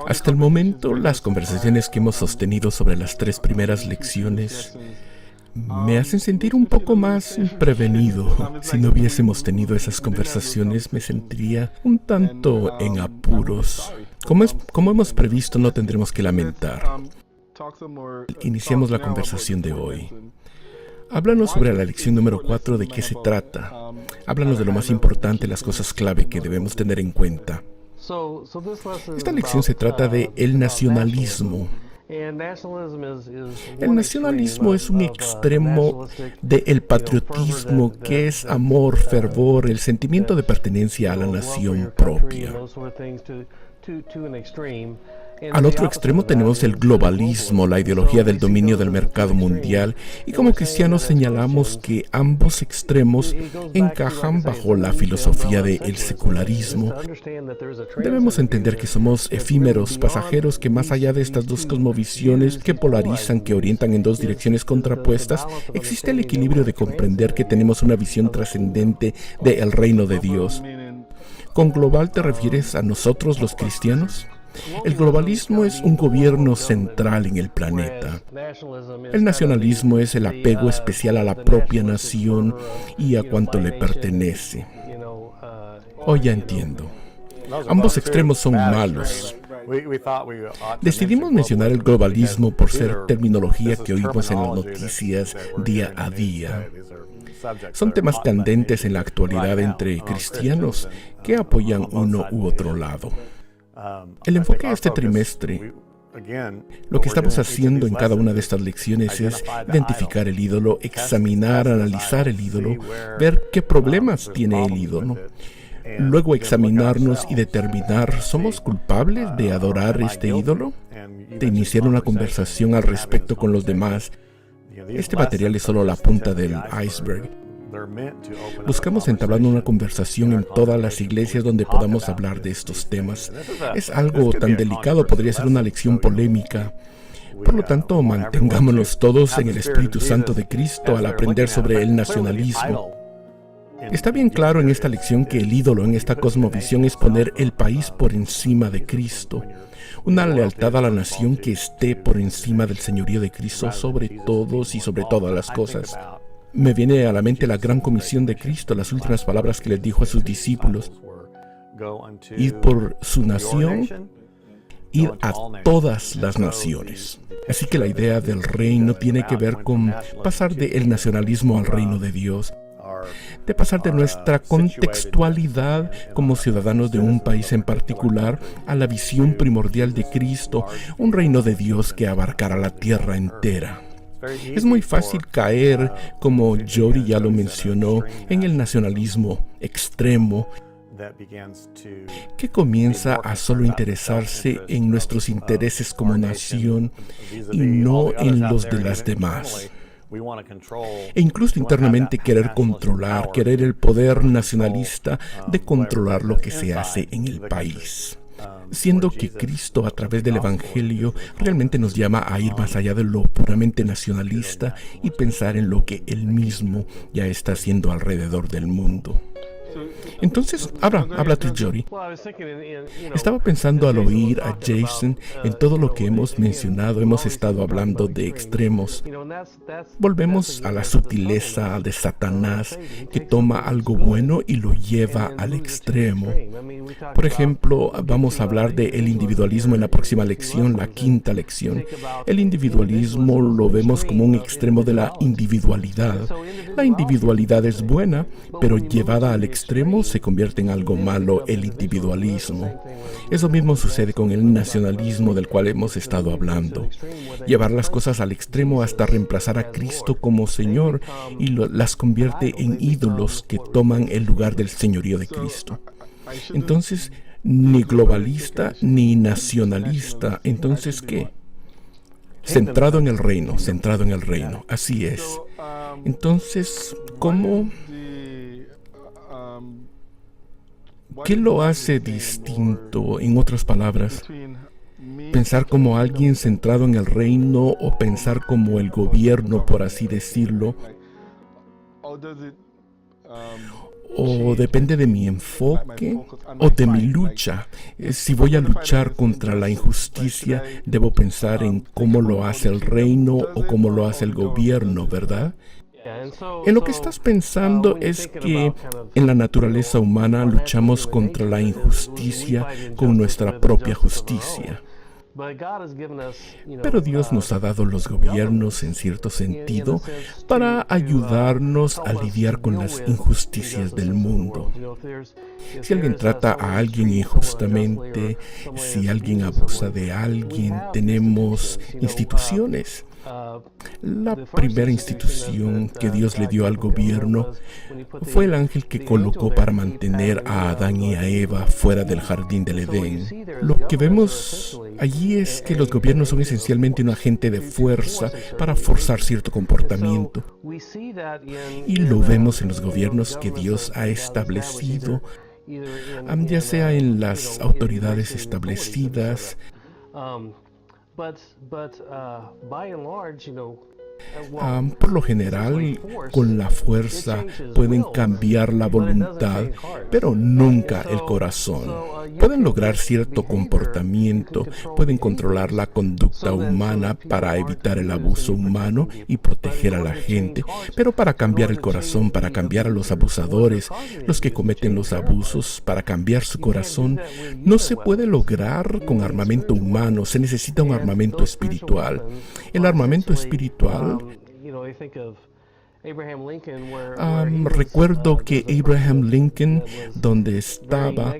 Hasta el momento, las conversaciones que hemos sostenido sobre las 3 primeras lecciones me hacen sentir un poco más prevenido. Si no hubiésemos tenido esas conversaciones, me sentiría un tanto en apuros. Como hemos previsto, no tendremos que lamentar. Iniciamos la conversación de hoy. Háblanos sobre la lección número 4, de qué se trata. Háblanos de lo más importante, las cosas clave que debemos tener en cuenta. Esta lección se trata de el nacionalismo. El nacionalismo es un extremo del patriotismo, que es amor, fervor, el sentimiento de pertenencia a la nación propia. Al otro extremo tenemos el globalismo, la ideología del dominio del mercado mundial, y como cristianos señalamos que ambos extremos encajan bajo la filosofía del secularismo. Debemos entender que somos efímeros, pasajeros, que más allá de estas dos cosmovisiones que polarizan, que orientan en dos direcciones contrapuestas, existe el equilibrio de comprender que tenemos una visión trascendente del reino de Dios. ¿Con global te refieres a nosotros los cristianos? El globalismo es un gobierno central en el planeta. El nacionalismo es el apego especial a la propia nación y a cuanto le pertenece. Oh, ya entiendo. Ambos extremos son malos. Decidimos mencionar el globalismo por ser terminología que oímos en las noticias día a día. Son temas candentes en la actualidad entre cristianos que apoyan uno u otro lado. El enfoque de este trimestre, lo que estamos haciendo en cada una de estas lecciones es identificar el ídolo, examinar, analizar el ídolo, ver qué problemas tiene el ídolo. Luego examinarnos y determinar, ¿somos culpables de adorar este ídolo? De iniciar una conversación al respecto con los demás. Este material es solo la punta del iceberg. Buscamos entablar una conversación en todas las iglesias donde podamos hablar de estos temas. Es algo tan delicado, podría ser una lección polémica. Por lo tanto, mantengámonos todos en el Espíritu Santo de Cristo al aprender sobre el nacionalismo. Está bien claro en esta lección que el ídolo en esta cosmovisión es poner el país por encima de Cristo. Una lealtad a la nación que esté por encima del señorío de Cristo sobre todos y sobre todas las cosas. Me viene a la mente la gran comisión de Cristo, las últimas palabras que les dijo a sus discípulos. Id por su nación, id a todas las naciones. Así que la idea del reino tiene que ver con pasar del nacionalismo al reino de Dios, de pasar de nuestra contextualidad como ciudadanos de un país en particular a la visión primordial de Cristo, un reino de Dios que abarcará la tierra entera. Es muy fácil caer, como Jody ya lo mencionó, en el nacionalismo extremo, que comienza a solo interesarse en nuestros intereses como nación y no en los de las demás. E incluso internamente querer controlar, querer el poder nacionalista de controlar lo que se hace en el país. Siendo que Cristo, a través del Evangelio, realmente nos llama a ir más allá de lo puramente nacionalista y pensar en lo que Él mismo ya está haciendo alrededor del mundo. Entonces, habla tú, Jody. Estaba pensando al oír a Jason en todo lo que hemos mencionado. Hemos estado hablando de extremos. Volvemos a la sutileza de Satanás, que toma algo bueno y lo lleva al extremo. Por ejemplo, vamos a hablar del individualismo en la próxima lección, la 5ª lección. El individualismo lo vemos como un extremo de la individualidad. La individualidad es buena, pero llevada al extremo se convierte en algo malo el individualismo. Eso mismo sucede con el nacionalismo del cual hemos estado hablando. Llevar las cosas al extremo hasta reemplazar a Cristo como Señor y las convierte en ídolos que toman el lugar del señorío de Cristo. Entonces, ni globalista ni nacionalista. Entonces, ¿qué? Centrado en el reino, centrado en el reino. Así es. Entonces, ¿cómo? ¿Qué lo hace distinto? En otras palabras, pensar como alguien centrado en el reino o pensar como el gobierno, por así decirlo, ¿O depende de mi enfoque o de mi lucha? Si voy a luchar contra la injusticia, debo pensar en cómo lo hace el reino o cómo lo hace el gobierno, ¿verdad? En lo que estás pensando es que en la naturaleza humana luchamos contra la injusticia con nuestra propia justicia. Pero Dios nos ha dado los gobiernos, en cierto sentido, para ayudarnos a lidiar con las injusticias del mundo. Si alguien trata a alguien injustamente, si alguien abusa de alguien, tenemos instituciones. La primera institución que Dios le dio al gobierno fue el ángel que colocó para mantener a Adán y a Eva fuera del jardín del Edén. Lo que vemos allí es que los gobiernos son esencialmente un agente de fuerza para forzar cierto comportamiento. Y lo vemos en los gobiernos que Dios ha establecido, ya sea en las autoridades establecidas. Por lo general, con la fuerza pueden cambiar la voluntad, pero nunca el corazón. Pueden lograr cierto comportamiento, pueden controlar la conducta humana para evitar el abuso humano y proteger a la gente, pero para cambiar el corazón, para cambiar a los abusadores, los que cometen los abusos, para cambiar su corazón, no se puede lograr con armamento humano, se necesita un armamento espiritual. El armamento espiritual, recuerdo que Abraham Lincoln, donde estaba,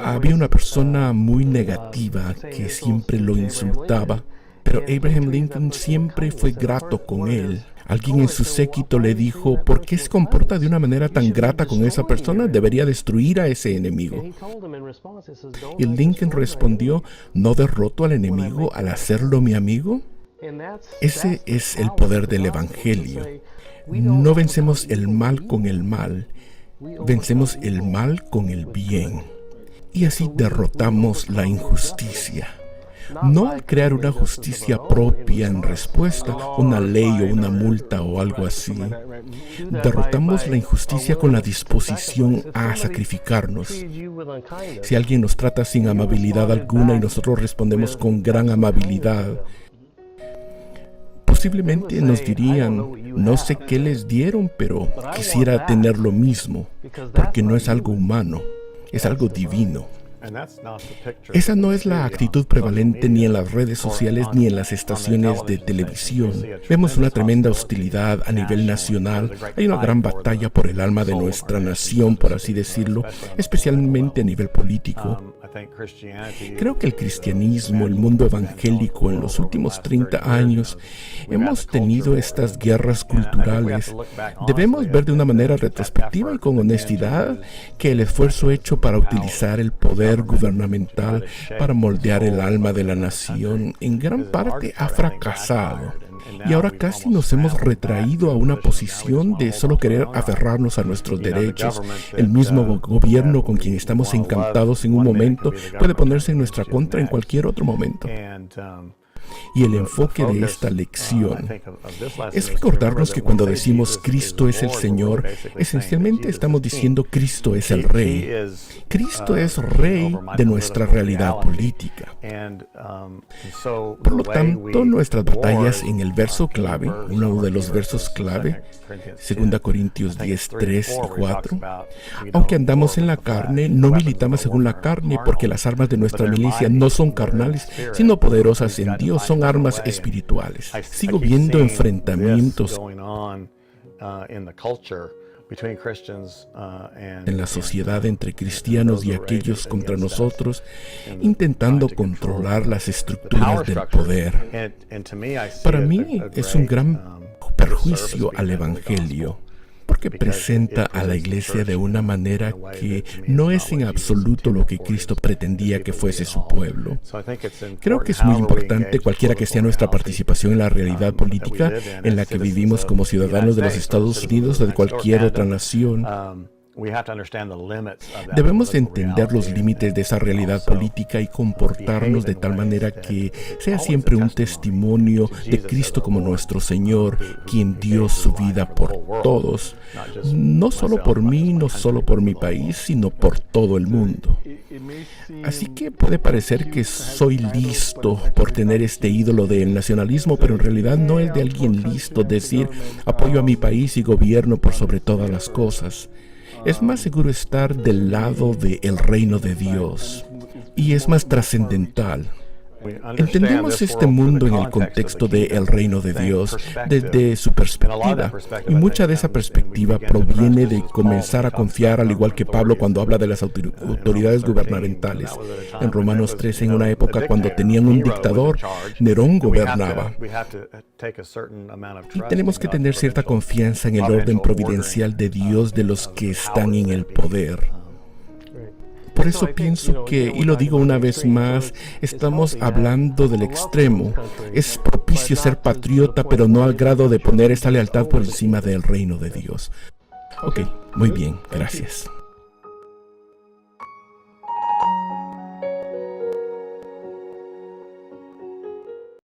había una persona muy negativa que siempre lo insultaba, pero Abraham Lincoln siempre fue grato con él. Alguien en su séquito le dijo, ¿por qué se comporta de una manera tan grata con esa persona? Debería destruir a ese enemigo. Y Lincoln respondió, ¿no derroto al enemigo al hacerlo mi amigo? Ese es el poder del Evangelio. No vencemos el mal con el mal, vencemos el mal con el bien. Y así derrotamos la injusticia. No al crear una justicia propia en respuesta, una ley o una multa o algo así. Derrotamos la injusticia con la disposición a sacrificarnos. Si alguien nos trata sin amabilidad alguna y nosotros respondemos con gran amabilidad, posiblemente nos dirían, no sé qué les dieron, pero quisiera tener lo mismo, porque no es algo humano, es algo divino. Esa no es la actitud prevalente ni en las redes sociales ni en las estaciones de televisión. Vemos una tremenda hostilidad a nivel nacional. Hay una gran batalla por el alma de nuestra nación, por así decirlo, especialmente a nivel político. Creo que el cristianismo, el mundo evangélico, en los últimos 30 años, hemos tenido estas guerras culturales. Debemos ver de una manera retrospectiva y con honestidad que el esfuerzo hecho para utilizar el poder gubernamental para moldear el alma de la nación en gran parte ha fracasado. Y ahora casi nos hemos retraído a una posición de solo querer aferrarnos a nuestros derechos. El mismo gobierno con quien estamos encantados en un momento puede ponerse en nuestra contra en cualquier otro momento. Y el enfoque de esta lección es recordarnos que cuando decimos Cristo es el Señor, esencialmente estamos diciendo Cristo es el Rey. Cristo es Rey de nuestra realidad política. Por lo tanto, nuestras batallas en el verso clave, uno de los versos clave, 2 Corintios 10, 3 y 4, aunque andamos en la carne, no militamos según la carne, porque las armas de nuestra milicia no son carnales, sino poderosas en Dios, son armas espirituales. Sigo viendo enfrentamientos en la sociedad entre cristianos y aquellos contra nosotros, intentando controlar las estructuras del poder. Para mí es un gran perjuicio al Evangelio, porque presenta a la iglesia de una manera que no es en absoluto lo que Cristo pretendía que fuese su pueblo. Creo que es muy importante, cualquiera que sea nuestra participación en la realidad política en la que vivimos como ciudadanos de los Estados Unidos o de cualquier otra nación, Debemos entender los límites de esa realidad política y comportarnos de tal manera que sea siempre un testimonio de Cristo como nuestro Señor, quien dio su vida por todos, no solo por mí, no solo por mi país, sino por todo el mundo. Así que puede parecer que soy listo por tener este ídolo del nacionalismo, pero en realidad no es de alguien listo decir apoyo a mi país y gobierno por sobre todas las cosas. Es más seguro estar del lado del reino de Dios y es más trascendental. Entendemos este mundo en el contexto del reino de Dios desde su perspectiva, y mucha de esa perspectiva proviene de comenzar a confiar, al igual que Pablo cuando habla de las autoridades gubernamentales. En Romanos 13, en una época cuando tenían un dictador, Nerón gobernaba. Y tenemos que tener cierta confianza en el orden providencial de Dios de los que están en el poder. Por eso pienso que, y lo digo una vez más, estamos hablando del extremo. Es propicio ser patriota, pero no al grado de poner esa lealtad por encima del reino de Dios. Ok, muy bien, gracias.